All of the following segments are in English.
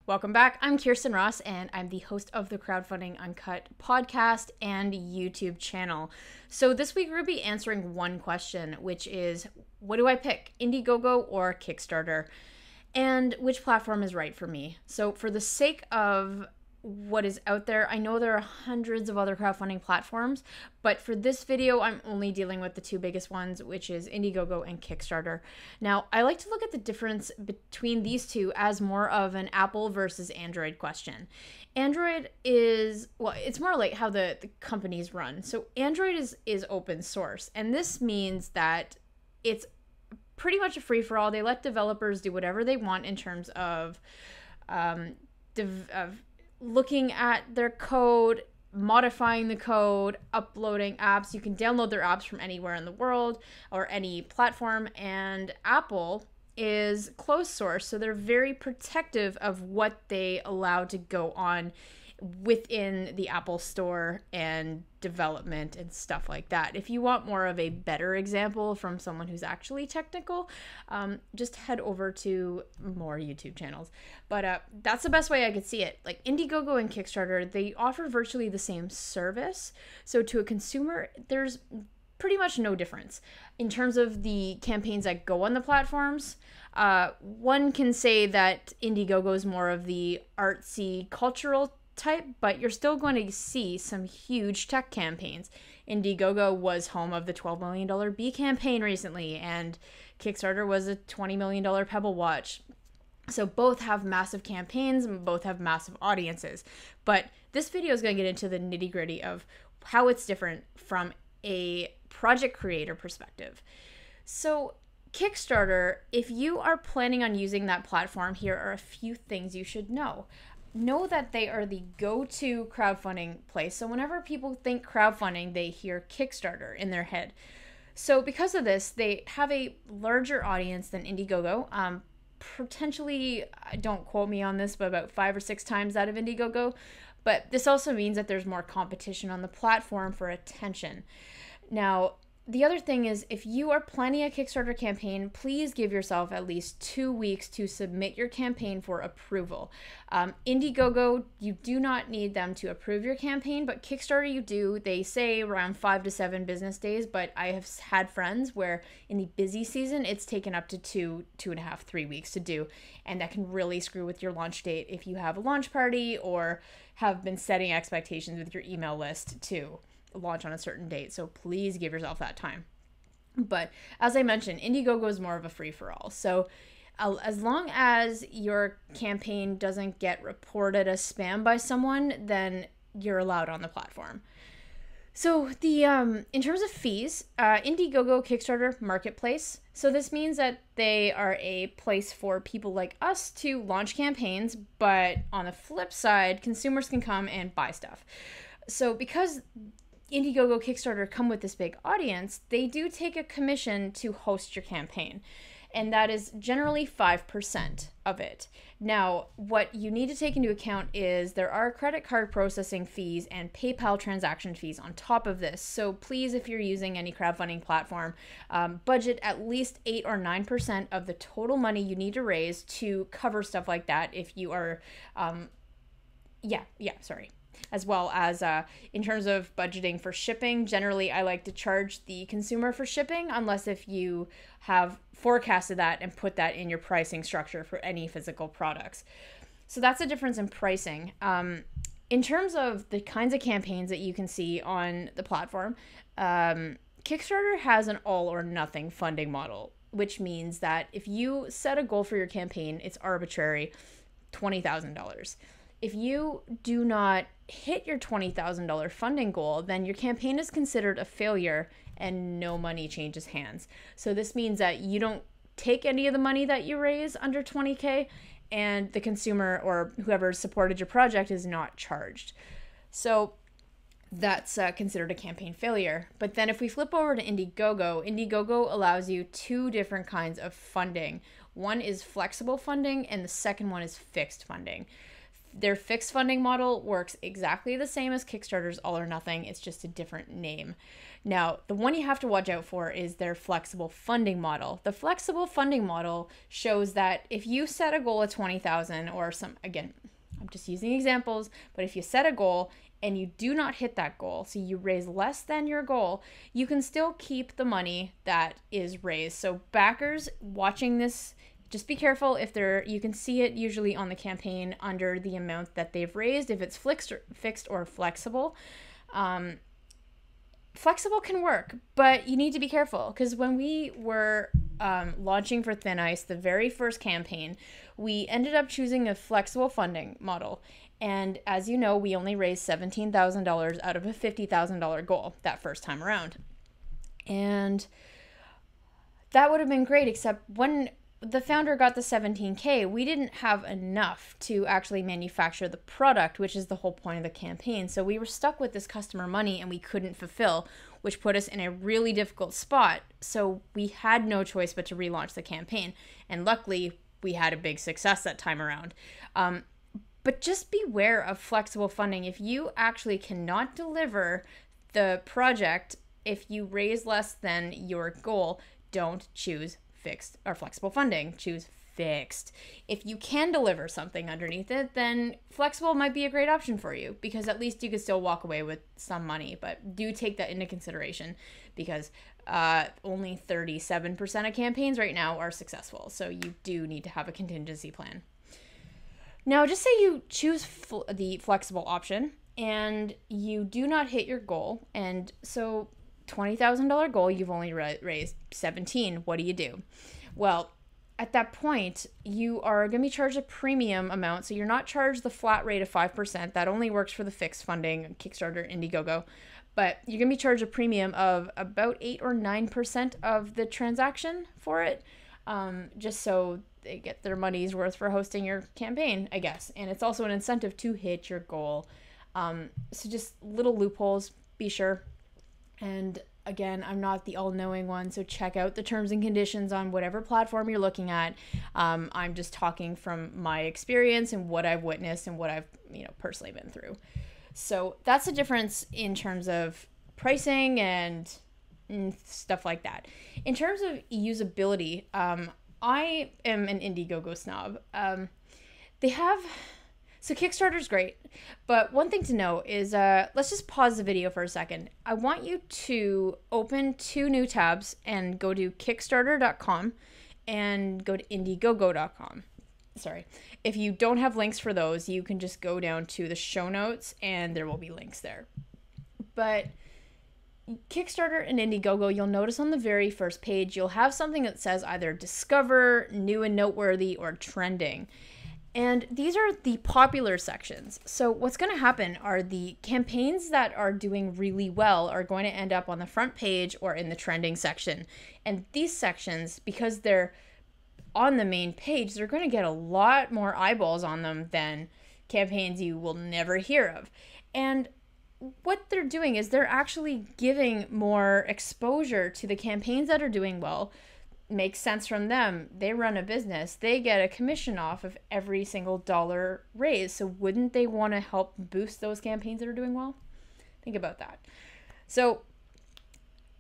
Welcome back. I'm Khierstyn Ross, and I'm the host of the Crowdfunding Uncut podcast and YouTube channel. So this week we're going to be answering one question, which is, what do I pick, Indiegogo or Kickstarter? And which platform is right for me? So for the sake of what is out there, I know there are hundreds of other crowdfunding platforms, but for this video, I'm only dealing with the two biggest ones, which is Indiegogo and Kickstarter. Now, I like to look at the difference between these two as more of an Apple versus Android question. Android is, well, it's more like how the companies run. So Android is open source, and this means that it's pretty much a free-for-all. They let developers do whatever they want in terms of looking at their code, modifying the code, uploading apps. You can download their apps from anywhere in the world or any platform. And Apple is closed source, so they're very protective of what they allow to go on within the Apple Store and development and stuff like that. If you want more of a better example from someone who's actually technical, just head over to more YouTube channels. But that's the best way I could see it. Like Indiegogo and Kickstarter, they offer virtually the same service. So to a consumer, there's pretty much no difference. In terms of the campaigns that go on the platforms, one can say that Indiegogo is more of the artsy cultural type, but you're still going to see some huge tech campaigns. Indiegogo was home of the $12 million Bee campaign recently, and Kickstarter was a $20 million Pebble Watch. So both have massive campaigns and both have massive audiences. But this video is going to get into the nitty-gritty of how it's different from a project creator perspective. So Kickstarter, if you are planning on using that platform, here are a few things you should know. Know that they are the go-to crowdfunding place. So whenever people think crowdfunding, they hear Kickstarter in their head. So because of this, they have a larger audience than Indiegogo. Potentially, don't quote me on this, but about 5 or 6 times that of Indiegogo. But this also means that there's more competition on the platform for attention. Now, the other thing is, if you are planning a Kickstarter campaign, please give yourself at least 2 weeks to submit your campaign for approval. Indiegogo, you do not need them to approve your campaign, but Kickstarter you do. They say around 5 to 7 business days, but I have had friends where in the busy season, it's taken up to 2.5, 3 weeks to do, and that can really screw with your launch date if you have a launch party or have been setting expectations with your email list to launch on a certain date. So please give yourself that time. But as I mentioned, Indiegogo is more of a free-for-all. So as long as your campaign doesn't get reported as spam by someone, then you're allowed on the platform. So the in terms of fees, Indiegogo, Kickstarter, marketplace. So this means that they are a place for people like us to launch campaigns, but on the flip side, consumers can come and buy stuff. So because Indiegogo, Kickstarter come with this big audience, they do take a commission to host your campaign, and that is generally 5% of it. Now, what you need to take into account is there are credit card processing fees and PayPal transaction fees on top of this. So please, if you're using any crowdfunding platform, budget at least 8 or 9% of the total money you need to raise to cover stuff like that if you are, as well as in terms of budgeting for shipping. Generally, I like to charge the consumer for shipping, unless if you have forecasted that and put that in your pricing structure for any physical products. So that's the difference in pricing. In terms of the kinds of campaigns that you can see on the platform, Kickstarter has an all or nothing funding model, which means that if you set a goal for your campaign, it's arbitrary, $20,000. If you do not hit your $20,000 funding goal, then your campaign is considered a failure and no money changes hands. So this means that you don't take any of the money that you raise under $20K, and the consumer or whoever supported your project is not charged. So that's considered a campaign failure. But then if we flip over to Indiegogo, Indiegogo allows you 2 different kinds of funding. One is flexible funding and the second one is fixed funding. Their fixed funding model works exactly the same as Kickstarter's All or Nothing. It's just a different name. Now, the one you have to watch out for is their flexible funding model. The flexible funding model shows that if you set a goal of 20,000 or some, again, I'm just using examples, but if you set a goal and you do not hit that goal, so you raise less than your goal, you can still keep the money that is raised. So backers watching this, just be careful if they're, you can see it usually on the campaign under the amount that they've raised, if it's fixed or flexible. Flexible can work, but you need to be careful, because when we were launching for Thin Ice, the very first campaign, we ended up choosing a flexible funding model. And as you know, we only raised $17,000 out of a $50,000 goal that first time around. And that would have been great, except when the founder got the 17K, we didn't have enough to actually manufacture the product, which is the whole point of the campaign. So we were stuck with this customer money and we couldn't fulfill, which put us in a really difficult spot. So we had no choice but to relaunch the campaign. And luckily, we had a big success that time around. But just beware of flexible funding. If you actually cannot deliver the project, if you raise less than your goal, don't choose fixed or flexible funding. Choose fixed. If you can deliver something underneath it, then flexible might be a great option for you, because at least you could still walk away with some money. But do take that into consideration, because only 37% of campaigns right now are successful. So you do need to have a contingency plan. Now, just say you choose the flexible option and you do not hit your goal. And so $20,000 goal, you've only raised 17. What do you do? Well, at that point, you are going to be charged a premium amount. So you're not charged the flat rate of 5%. That only works for the fixed funding, Kickstarter, Indiegogo. But you're going to be charged a premium of about 8 or 9% of the transaction for it, just so they get their money's worth for hosting your campaign, I guess. And it's also an incentive to hit your goal. So just little loopholes, be sure. And again, I'm not the all-knowing one, so check out the terms and conditions on whatever platform you're looking at. I'm just talking from my experience and what I've witnessed and what I've personally been through. So that's the difference in terms of pricing and stuff like that. In terms of usability, I am an Indiegogo snob. So Kickstarter's great, but one thing to know is, let's just pause the video for a second. I want you to open 2 new tabs and go to Kickstarter.com and go to Indiegogo.com. Sorry. If you don't have links for those, you can just go down to the show notes and there will be links there. But Kickstarter and Indiegogo, you'll notice on the very first page, you'll have something that says either Discover, New and Noteworthy, or Trending. And these are the popular sections. So what's going to happen are the campaigns that are doing really well are going to end up on the front page or in the trending section. And these sections, because they're on the main page, they're going to get a lot more eyeballs on them than campaigns you will never hear of. And what they're doing is they're actually giving more exposure to the campaigns that are doing well. Makes sense from them. They run a business. They get a commission off of every single dollar raised. So wouldn't they want to help boost those campaigns that are doing well? Think about that. So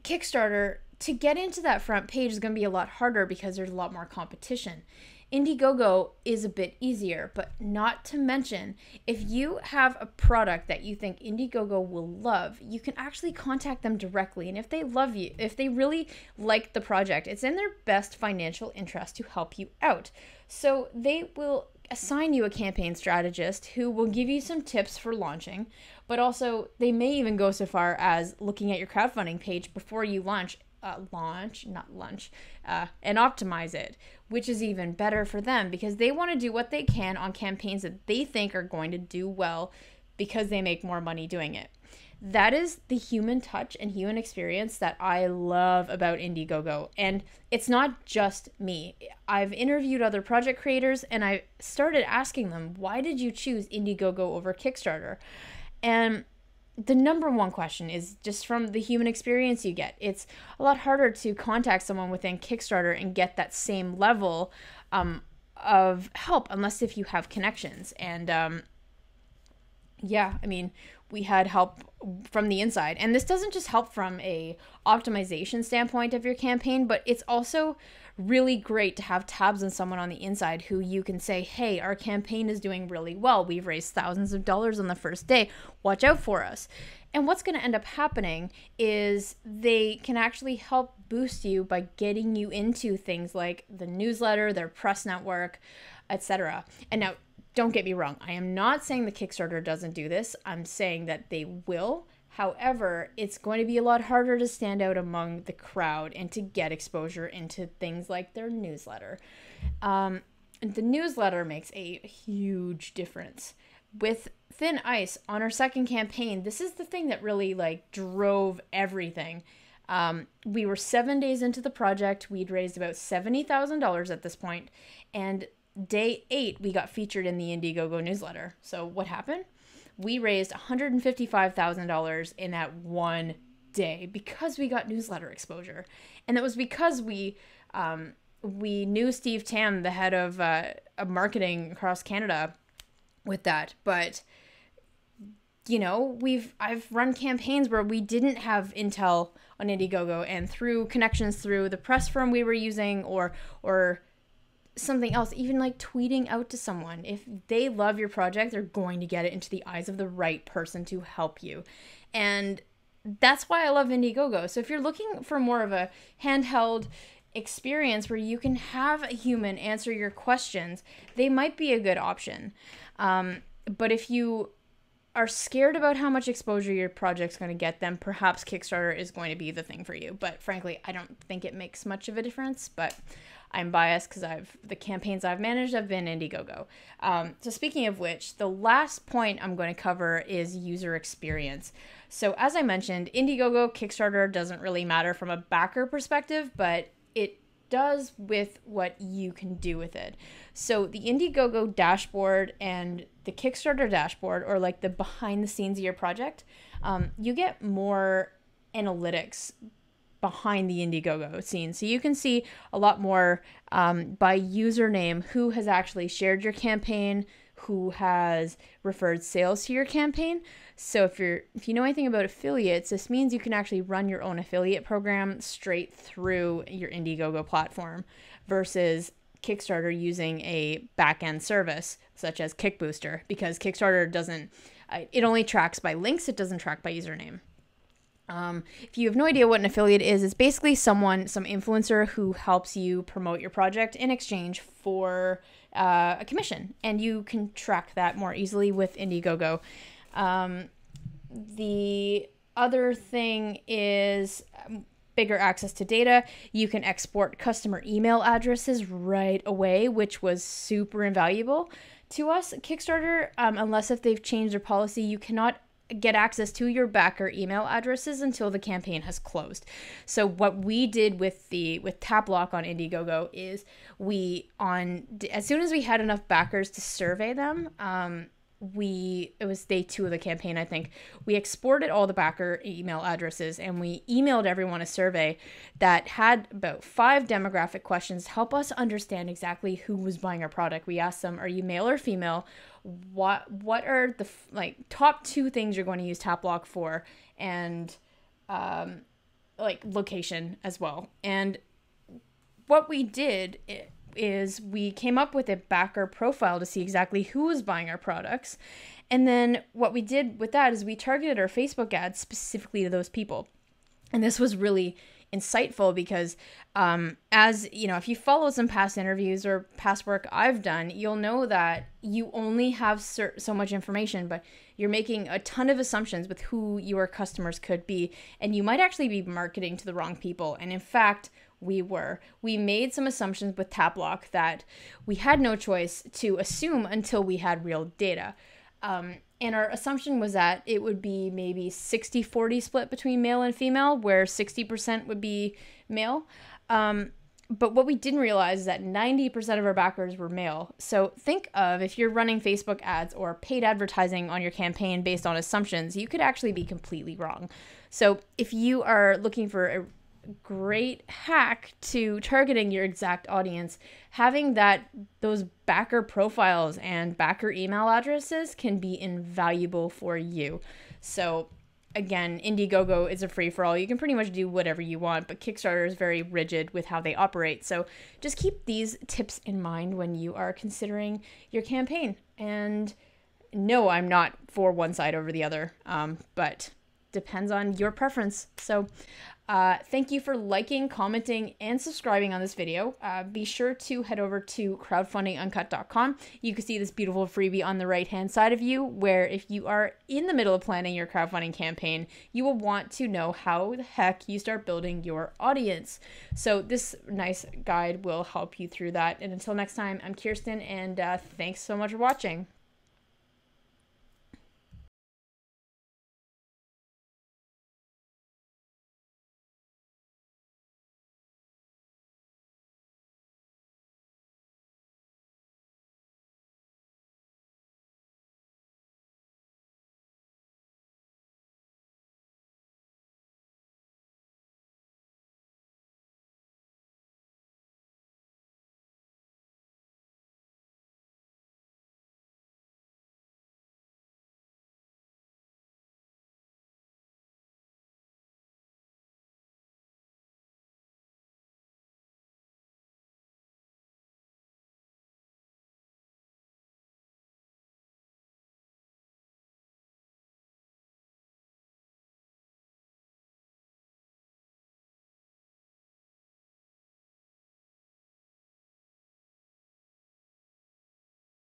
Kickstarter, to get into that front page is going to be a lot harder because there's a lot more competition. Indiegogo is a bit easier, but not to mention, if you have a product that you think Indiegogo will love, you can actually contact them directly. And if they love you, if they really like the project, it's in their best financial interest to help you out. So they will assign you a campaign strategist who will give you some tips for launching, but also they may even go so far as looking at your crowdfunding page before you launch and optimize it, which is even better for them because they want to do what they can on campaigns that they think are going to do well because they make more money doing it. That is the human touch and human experience that I love about Indiegogo. And it's not just me. I've interviewed other project creators and I started asking them, why did you choose Indiegogo over Kickstarter? And the number one question is just from the human experience you get. It's a lot harder to contact someone within Kickstarter and get that same level of help, unless if you have connections. And Yeah, I mean, we had help from the inside. And this doesn't just help from a optimization standpoint of your campaign, but it's also really great to have tabs on someone on the inside who you can say, hey, our campaign is doing really well. We've raised thousands of dollars on the first day. Watch out for us. And what's going to end up happening is they can actually help boost you by getting you into things like the newsletter, their press network, etc. And now, don't get me wrong. I am not saying the Kickstarter doesn't do this. I'm saying that they will. However, it's going to be a lot harder to stand out among the crowd and to get exposure into things like their newsletter. The newsletter makes a huge difference. With Thin Ice on our second campaign, this is the thing that really drove everything. We were 7 days into the project. We'd raised about $70,000 at this point, and day 8, we got featured in the Indiegogo newsletter. So what happened? We raised $155,000 in that one day because we got newsletter exposure. And that was because we knew Steve Tam, the head of marketing across Canada, with that. But I've run campaigns where we didn't have intel on Indiegogo, and through connections through the press firm we were using or something else, even tweeting out to someone, if they love your project, they're going to get it into the eyes of the right person to help you. And that's why I love Indiegogo. So if you're looking for more of a handheld experience where you can have a human answer your questions, they might be a good option. But if you are scared about how much exposure your project's going to get, then perhaps Kickstarter is going to be the thing for you. But frankly, I don't think it makes much of a difference, but I'm biased because the campaigns I've managed have been Indiegogo. So speaking of which, the last point I'm going to cover is user experience. So as I mentioned, Indiegogo, Kickstarter doesn't really matter from a backer perspective, but it does with what you can do with it. So the Indiegogo dashboard and the Kickstarter dashboard, or the behind the scenes of your project, you get more analytics behind the Indiegogo scene. So you can see a lot more by username, who has actually shared your campaign, who has referred sales to your campaign. So if you know anything about affiliates, this means you can actually run your own affiliate program straight through your Indiegogo platform versus Kickstarter using a back-end service such as Kickbooster, because Kickstarter doesn't, it only tracks by links, it doesn't track by username. If you have no idea what an affiliate is, it's basically some influencer who helps you promote your project in exchange for a commission, and you can track that more easily with Indiegogo. The other thing is bigger access to data. You can export customer email addresses right away, which was super invaluable to us. Kickstarter, unless if they've changed their policy, you cannot get access to your backer email addresses until the campaign has closed. So what we did with TapLock on Indiegogo is as soon as we had enough backers to survey them, it was day 2 of the campaign, I think, we exported all the backer email addresses and we emailed everyone a survey that had about 5 demographic questions to help us understand exactly who was buying our product. We asked them, are you male or female? What are the top 2 things you're going to use TapLock for, and location as well. And what we did is we came up with a backer profile to see exactly who was buying our products. And then what we did with that is we targeted our Facebook ads specifically to those people. And this was really insightful because if you follow some past interviews or past work I've done, you'll know that you only have so much information, but you're making a ton of assumptions with who your customers could be, and you might actually be marketing to the wrong people. And in fact, we made some assumptions with TapLock that we had no choice to assume until we had real data. And our assumption was that it would be maybe 60-40 split between male and female, where 60% would be male. But what we didn't realize is that 90% of our backers were male. So think of, if you're running Facebook ads or paid advertising on your campaign based on assumptions, you could actually be completely wrong. So if you are looking for a great hack to targeting your exact audience. Having those backer profiles and backer email addresses can be invaluable for you. So again, Indiegogo is a free-for-all. You can pretty much do whatever you want, but Kickstarter is very rigid with how they operate. So just keep these tips in mind when you are considering your campaign. And no, I'm not for one side over the other, but depends on your preference. So thank you for liking, commenting, and subscribing on this video. Be sure to head over to crowdfundinguncut.com. You can see this beautiful freebie on the right-hand side of you, where if you are in the middle of planning your crowdfunding campaign, you will want to know how the heck you start building your audience. So this nice guide will help you through that. And until next time, I'm Khierstyn, and thanks so much for watching.